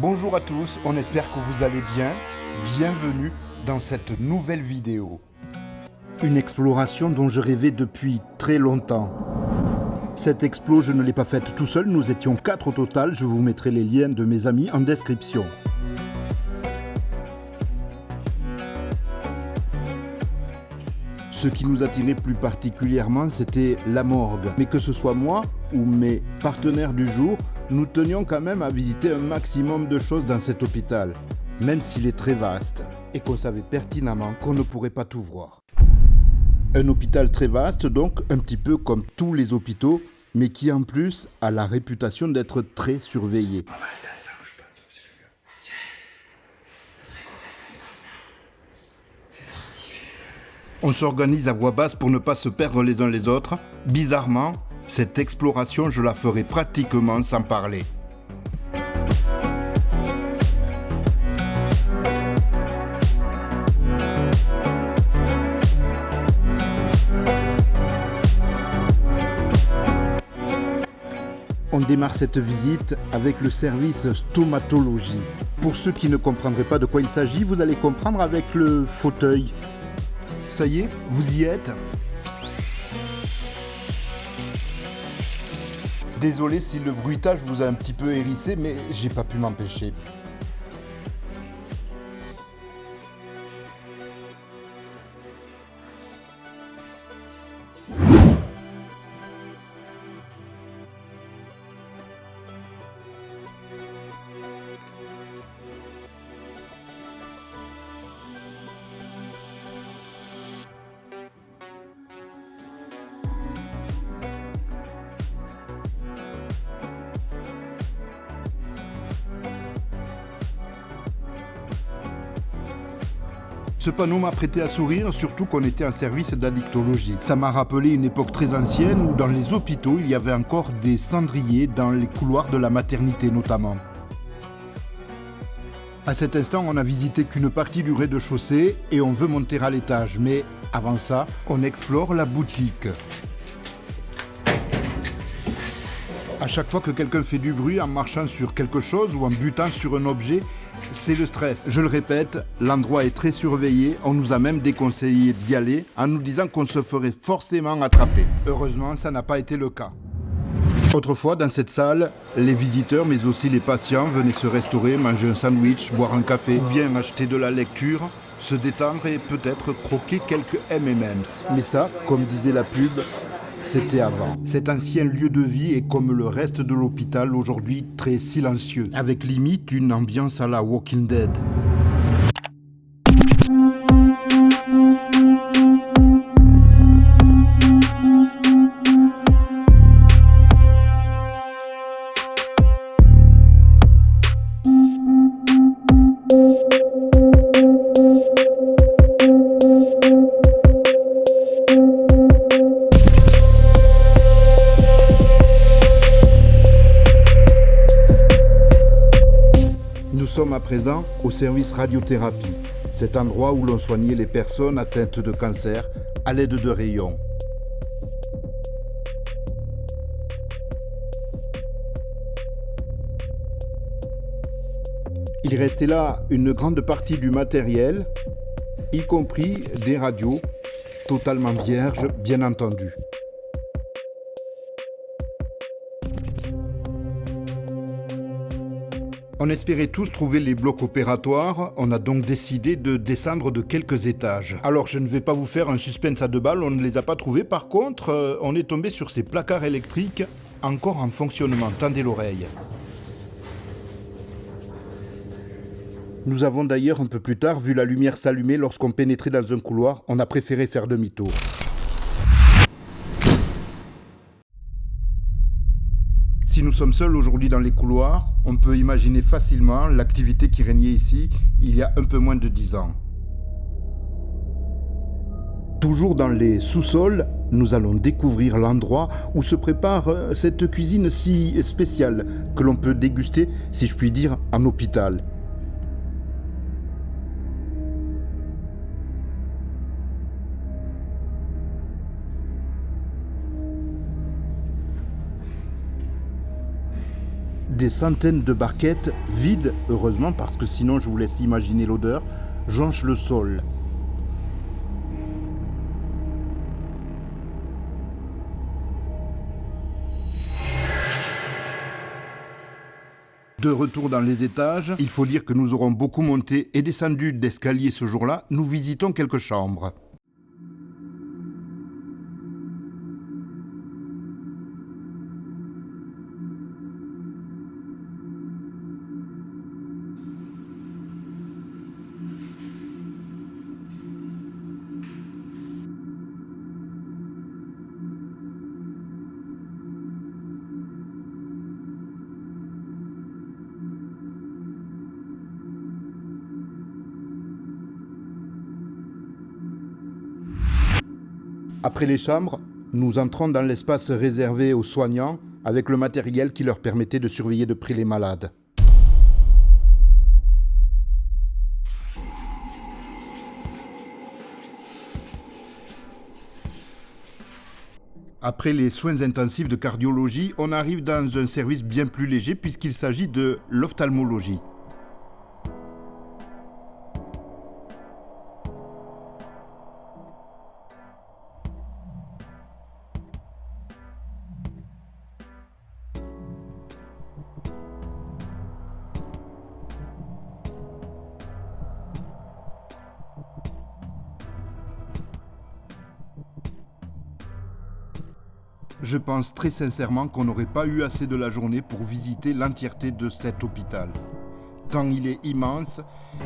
Bonjour à tous, on espère que vous allez bien. Bienvenue dans cette nouvelle vidéo. Une exploration dont je rêvais depuis très longtemps. Cette explo, je ne l'ai pas faite tout seul, nous étions 4 au total. Je vous mettrai les liens de mes amis en description. Ce qui nous attirait plus particulièrement, c'était la morgue. Mais que ce soit moi ou mes partenaires du jour, nous tenions quand même à visiter un maximum de choses dans cet hôpital, même s'il est très vaste et qu'on savait pertinemment qu'on ne pourrait pas tout voir. Un hôpital très vaste, donc un petit peu comme tous les hôpitaux, mais qui en plus a la réputation d'être très surveillé. On s'organise à voix basse pour ne pas se perdre les uns les autres. Bizarrement, cette exploration, je la ferai pratiquement sans parler. On démarre cette visite avec le service stomatologie. Pour ceux qui ne comprendraient pas de quoi il s'agit, vous allez comprendre avec le fauteuil. Ça y est, vous y êtes? Désolé si le bruitage vous a un petit peu hérissé, mais j'ai pas pu m'empêcher. Ce panneau m'a prêté à sourire, surtout qu'on était en service d'addictologie. Ça m'a rappelé une époque très ancienne où dans les hôpitaux, il y avait encore des cendriers dans les couloirs de la maternité notamment. À cet instant, on n'a visité qu'une partie du rez-de-chaussée et on veut monter à l'étage. Mais avant ça, on explore la boutique. À chaque fois que quelqu'un fait du bruit en marchant sur quelque chose ou en butant sur un objet, c'est le stress. Je le répète, l'endroit est très surveillé. On nous a même déconseillé d'y aller en nous disant qu'on se ferait forcément attraper. Heureusement, ça n'a pas été le cas. Autrefois, dans cette salle, les visiteurs, mais aussi les patients, venaient se restaurer, manger un sandwich, boire un café, ou bien acheter de la lecture, se détendre et peut-être croquer quelques M&M's. Mais ça, comme disait la pub, c'était avant. Cet ancien lieu de vie est comme le reste de l'hôpital, aujourd'hui très silencieux, avec limite une ambiance à la Walking Dead. Nous sommes à présent au service radiothérapie, cet endroit où l'on soignait les personnes atteintes de cancer à l'aide de rayons. Il restait là une grande partie du matériel, y compris des radios, totalement vierges, bien entendu. On espérait tous trouver les blocs opératoires, on a donc décidé de descendre de quelques étages. Alors je ne vais pas vous faire un suspense à 2 balles, on ne les a pas trouvés. Par contre, on est tombé sur ces placards électriques encore en fonctionnement. Tendez l'oreille. Nous avons d'ailleurs un peu plus tard vu la lumière s'allumer lorsqu'on pénétrait dans un couloir. On a préféré faire demi-tour. Si nous sommes seuls aujourd'hui dans les couloirs, on peut imaginer facilement l'activité qui régnait ici il y a un peu moins de 10 ans. Toujours dans les sous-sols, nous allons découvrir l'endroit où se prépare cette cuisine si spéciale que l'on peut déguster, si je puis dire, en hôpital. Des centaines de barquettes, vides, heureusement, parce que sinon je vous laisse imaginer l'odeur, jonchent le sol. De retour dans les étages, il faut dire que nous aurons beaucoup monté et descendu d'escalier ce jour-là. Nous visitons quelques chambres. Après les chambres, nous entrons dans l'espace réservé aux soignants avec le matériel qui leur permettait de surveiller de près les malades. Après les soins intensifs de cardiologie, on arrive dans un service bien plus léger puisqu'il s'agit de l'ophtalmologie. Je pense très sincèrement qu'on n'aurait pas eu assez de la journée pour visiter l'entièreté de cet hôpital. Tant il est immense,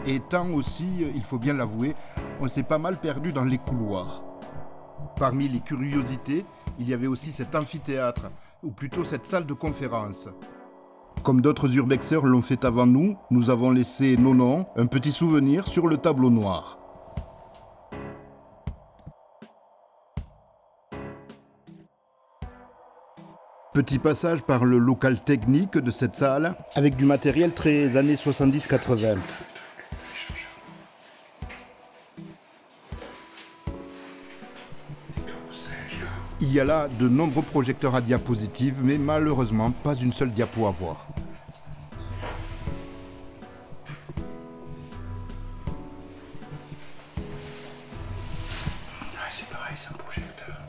et tant aussi, il faut bien l'avouer, on s'est pas mal perdu dans les couloirs. Parmi les curiosités, il y avait aussi cet amphithéâtre, ou plutôt cette salle de conférence. Comme d'autres urbexeurs l'ont fait avant nous, nous avons laissé nos noms, un petit souvenir sur le tableau noir. Petit passage par le local technique de cette salle, avec du matériel très années 70-80. Il y a là de nombreux projecteurs à diapositives, mais malheureusement pas une seule diapo à voir. C'est pareil, c'est un projecteur.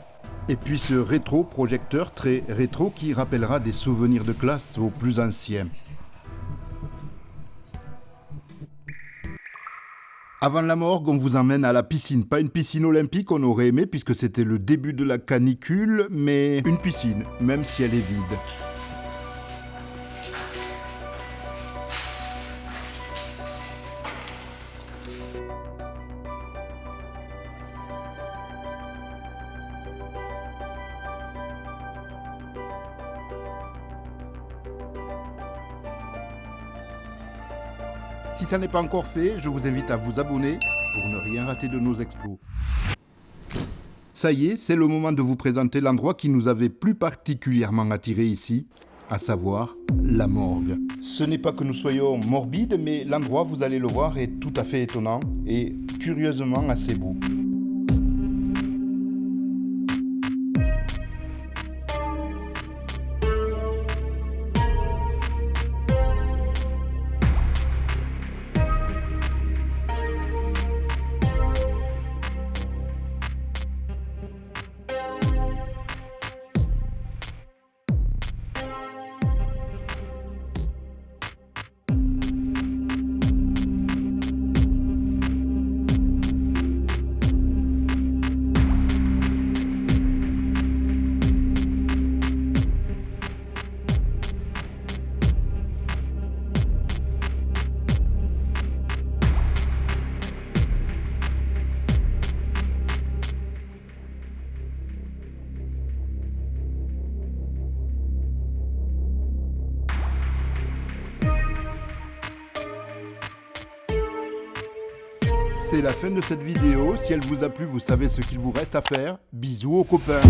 Et puis ce rétro-projecteur très rétro qui rappellera des souvenirs de classe aux plus anciens. Avant la morgue, on vous emmène à la piscine. Pas une piscine olympique, on aurait aimé puisque c'était le début de la canicule, mais une piscine, même si elle est vide. Si ça n'est pas encore fait, je vous invite à vous abonner pour ne rien rater de nos expos. Ça y est, c'est le moment de vous présenter l'endroit qui nous avait plus particulièrement attirés ici, à savoir la morgue. Ce n'est pas que nous soyons morbides, mais l'endroit, vous allez le voir, est tout à fait étonnant et curieusement assez beau. C'est la fin de cette vidéo. Si elle vous a plu, vous savez ce qu'il vous reste à faire. Bisous aux copains.